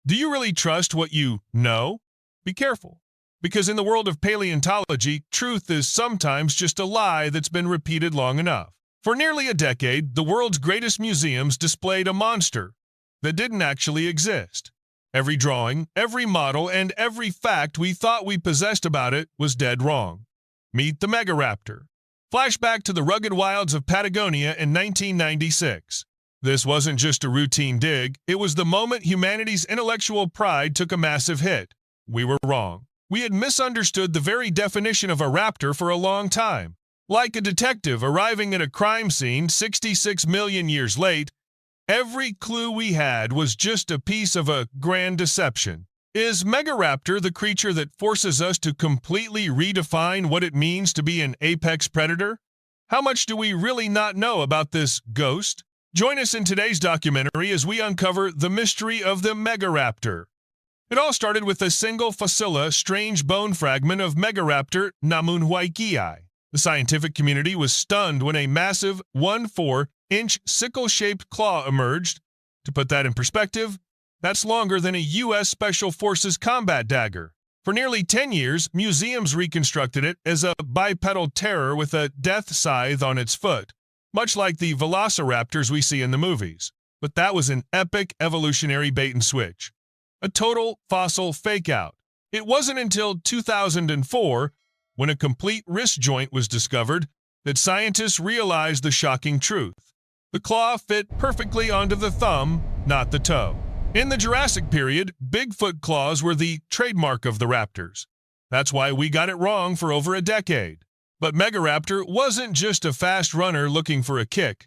Do you really trust what you know? Be careful, because in the world of paleontology, truth is sometimes just a lie that's been repeated long enough. For nearly a decade, the world's greatest museums displayed a monster that didn't actually exist. Every drawing, every model, and every fact we thought we possessed about it was dead wrong. Meet the Megaraptor. Flashback to the rugged wilds of Patagonia in 1996. This wasn't just a routine dig, it was the moment humanity's intellectual pride took a massive hit. We were wrong. We had misunderstood the very definition of a raptor for a long time. Like a detective arriving at a crime scene 66 million years late, every clue we had was just a piece of a grand deception. Is Megaraptor the creature that forces us to completely redefine what it means to be an apex predator? How much do we really not know about this ghost? Join us in today's documentary as we uncover the mystery of the Megaraptor. It all started with a single fossila, strange bone fragment of Megaraptor namunhuaikiai. The scientific community was stunned when a massive 1-4-inch sickle-shaped claw emerged. To put that in perspective, that's longer than a U.S. Special Forces combat dagger. For nearly 10 years, museums reconstructed it as a bipedal terror with a death scythe on its foot, much like the velociraptors we see in the movies. But that was an epic evolutionary bait-and-switch. A total fossil fake-out. It wasn't until 2004, when a complete wrist joint was discovered, that scientists realized the shocking truth. The claw fit perfectly onto the thumb, not the toe. In the Jurassic period, Bigfoot claws were the trademark of the raptors. That's why we got it wrong for over a decade. But Megaraptor wasn't just a fast runner looking for a kick.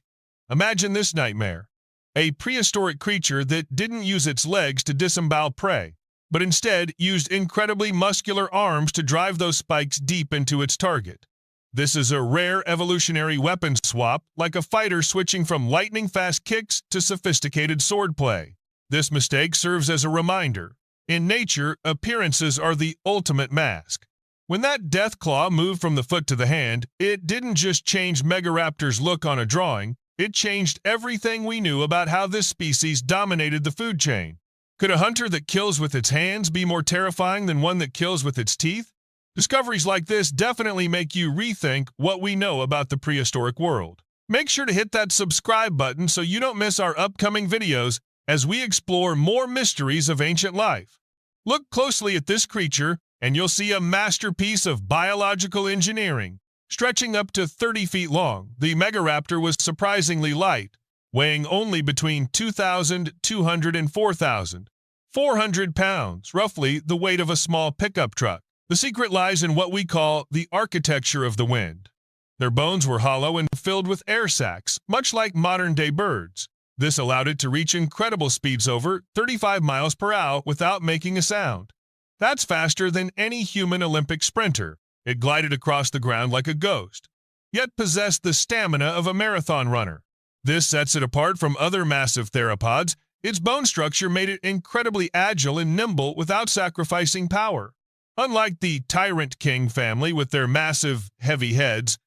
Imagine this nightmare. A prehistoric creature that didn't use its legs to disembowel prey, but instead used incredibly muscular arms to drive those spikes deep into its target. This is a rare evolutionary weapon swap, like a fighter switching from lightning-fast kicks to sophisticated swordplay. This mistake serves as a reminder. In nature, appearances are the ultimate mask. When that death claw moved from the foot to the hand, it didn't just change Megaraptor's look on a drawing, it changed everything we knew about how this species dominated the food chain. Could a hunter that kills with its hands be more terrifying than one that kills with its teeth? Discoveries like this definitely make you rethink what we know about the prehistoric world. Make sure to hit that subscribe button so you don't miss our upcoming videos as we explore more mysteries of ancient life. Look closely at this creature, and you'll see a masterpiece of biological engineering. Stretching up to 30 feet long, the Megaraptor was surprisingly light, weighing only between 2,200 and 4,400 pounds, roughly the weight of a small pickup truck. The secret lies in what we call the architecture of the wind. Their bones were hollow and filled with air sacs, much like modern-day birds. This allowed it to reach incredible speeds over 35 miles per hour without making a sound. That's faster than any human Olympic sprinter. It glided across the ground like a ghost, yet possessed the stamina of a marathon runner. This sets it apart from other massive theropods. Its bone structure made it incredibly agile and nimble without sacrificing power. Unlike the Tyrant King family with their massive, heavy heads,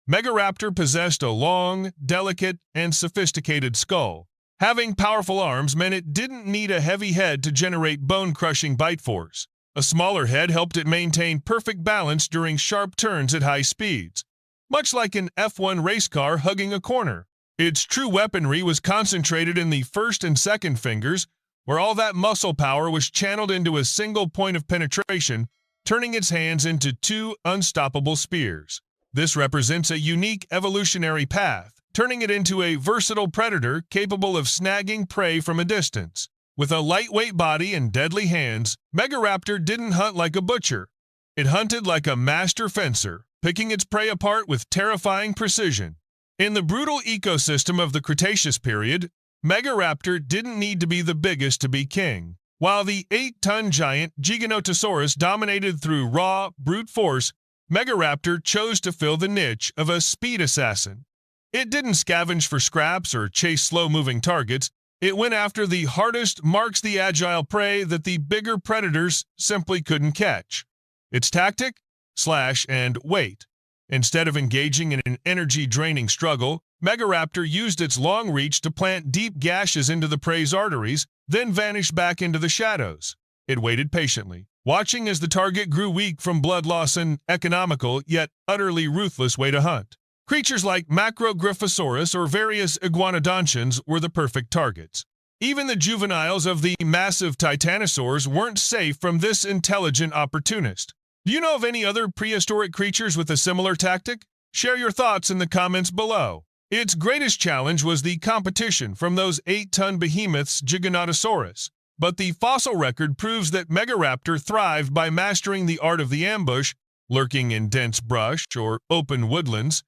Megaraptor possessed a long, delicate, and sophisticated skull. Having powerful arms meant it didn't need a heavy head to generate bone-crushing bite force. A smaller head helped it maintain perfect balance during sharp turns at high speeds, much like an F1 race car hugging a corner. Its true weaponry was concentrated in the first and second fingers, where all that muscle power was channeled into a single point of penetration, turning its hands into two unstoppable spears. This represents a unique evolutionary path, turning it into a versatile predator capable of snagging prey from a distance. With a lightweight body and deadly hands, Megaraptor didn't hunt like a butcher. It hunted like a master fencer, picking its prey apart with terrifying precision. In the brutal ecosystem of the Cretaceous period, Megaraptor didn't need to be the biggest to be king. While the 8-ton giant Giganotosaurus dominated through raw, brute force, Megaraptor chose to fill the niche of a speed assassin. It didn't scavenge for scraps or chase slow-moving targets. It went after the hardest, marks the agile prey that the bigger predators simply couldn't catch. Its tactic? Slash and wait. Instead of engaging in an energy-draining struggle, Megaraptor used its long reach to plant deep gashes into the prey's arteries, then vanished back into the shadows. It waited patiently, watching as the target grew weak from blood loss, an economical yet utterly ruthless way to hunt. Creatures like Macrothorax or various iguanodontians were the perfect targets. Even the juveniles of the massive Tyrannosaurs weren't safe from this intelligent opportunist. Do you know of any other prehistoric creatures with a similar tactic? Share your thoughts in the comments below. Its greatest challenge was the competition from those 8-ton behemoths Giganotosaurus, but the fossil record proves that Megaraptor thrived by mastering the art of the ambush, lurking in dense brush or open woodlands.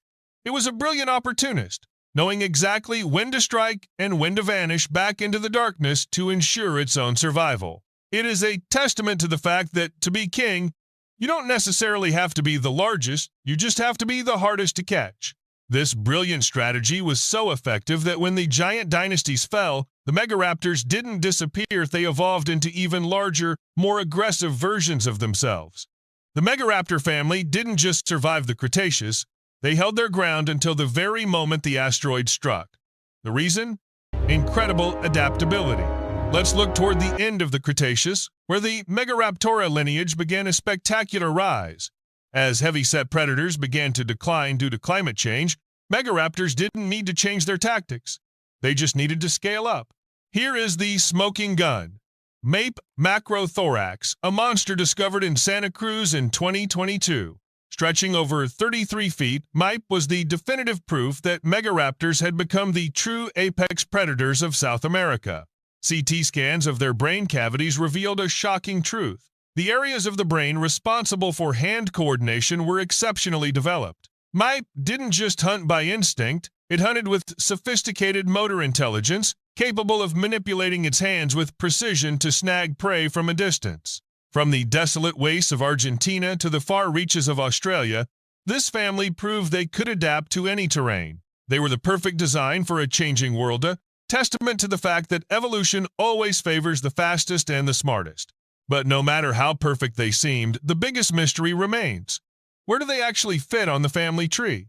It was a brilliant opportunist, knowing exactly when to strike and when to vanish back into the darkness to ensure its own survival. It is a testament to the fact that, to be king, you don't necessarily have to be the largest, you just have to be the hardest to catch. This brilliant strategy was so effective that when the giant dynasties fell, the Megaraptors didn't disappear, they evolved into even larger, more aggressive versions of themselves. The Megaraptor family didn't just survive the Cretaceous, they held their ground until the very moment the asteroid struck. The reason? Incredible adaptability. Let's look toward the end of the Cretaceous, where the Megaraptora lineage began a spectacular rise. As heavy-set predators began to decline due to climate change, Megaraptors didn't need to change their tactics. They just needed to scale up. Here is the smoking gun. Maip Macrothorax, a monster discovered in Santa Cruz in 2022. Stretching over 33 feet, Maip was the definitive proof that Megaraptors had become the true apex predators of South America. CT scans of their brain cavities revealed a shocking truth. The areas of the brain responsible for hand coordination were exceptionally developed. Maip didn't just hunt by instinct, it hunted with sophisticated motor intelligence, capable of manipulating its hands with precision to snag prey from a distance. From the desolate wastes of Argentina to the far reaches of Australia, this family proved they could adapt to any terrain. They were the perfect design for a changing world, a testament to the fact that evolution always favors the fastest and the smartest. But no matter how perfect they seemed, the biggest mystery remains. Where do they actually fit on the family tree?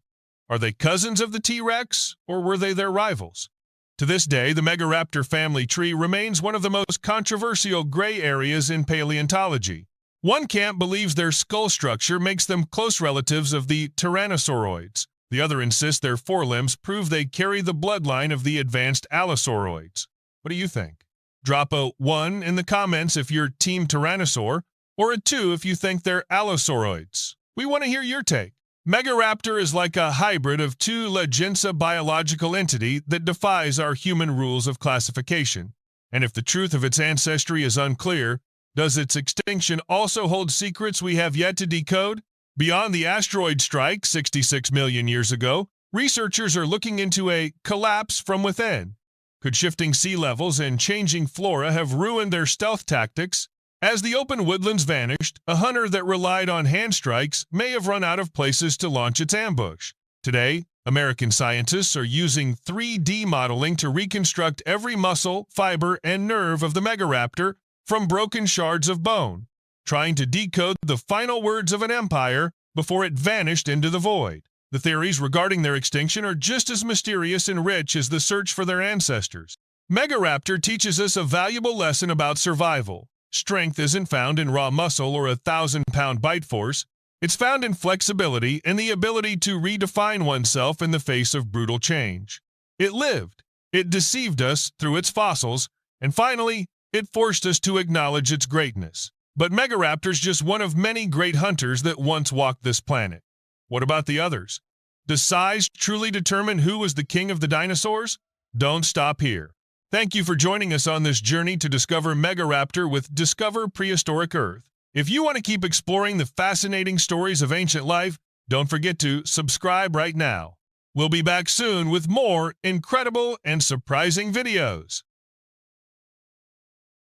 Are they cousins of the T-Rex, or were they their rivals? To this day, the Megaraptor family tree remains one of the most controversial gray areas in paleontology. One camp believes their skull structure makes them close relatives of the Tyrannosauroids. The other insists their forelimbs prove they carry the bloodline of the advanced Allosauroids. What do you think? Drop a 1 in the comments if you're Team Tyrannosaur, or a 2 if you think they're Allosauroids. We want to hear your take. Megaraptor is like a hybrid of two legensa biological entity that defies our human rules of classification. And if the truth of its ancestry is unclear, does its extinction also hold secrets we have yet to decode? Beyond the asteroid strike 66 million years ago, researchers are looking into a collapse from within. Could shifting sea levels and changing flora have ruined their stealth tactics? As the open woodlands vanished, a hunter that relied on hand strikes may have run out of places to launch its ambush. Today, American scientists are using 3D modeling to reconstruct every muscle, fiber, and nerve of the Megaraptor from broken shards of bone, trying to decode the final words of an empire before it vanished into the void. The theories regarding their extinction are just as mysterious and rich as the search for their ancestors. Megaraptor teaches us a valuable lesson about survival. Strength isn't found in raw muscle or a 1,000-pound bite force. It's found in flexibility and the ability to redefine oneself in the face of brutal change. It lived. It deceived us through its fossils. And finally, it forced us to acknowledge its greatness. But Megaraptor's just one of many great hunters that once walked this planet. What about the others? Does size truly determine who was the king of the dinosaurs? Don't stop here. Thank you for joining us on this journey to discover Megaraptor with Discover Prehistoric Earth. If you want to keep exploring the fascinating stories of ancient life, don't forget to subscribe right now. We'll be back soon with more incredible and surprising videos.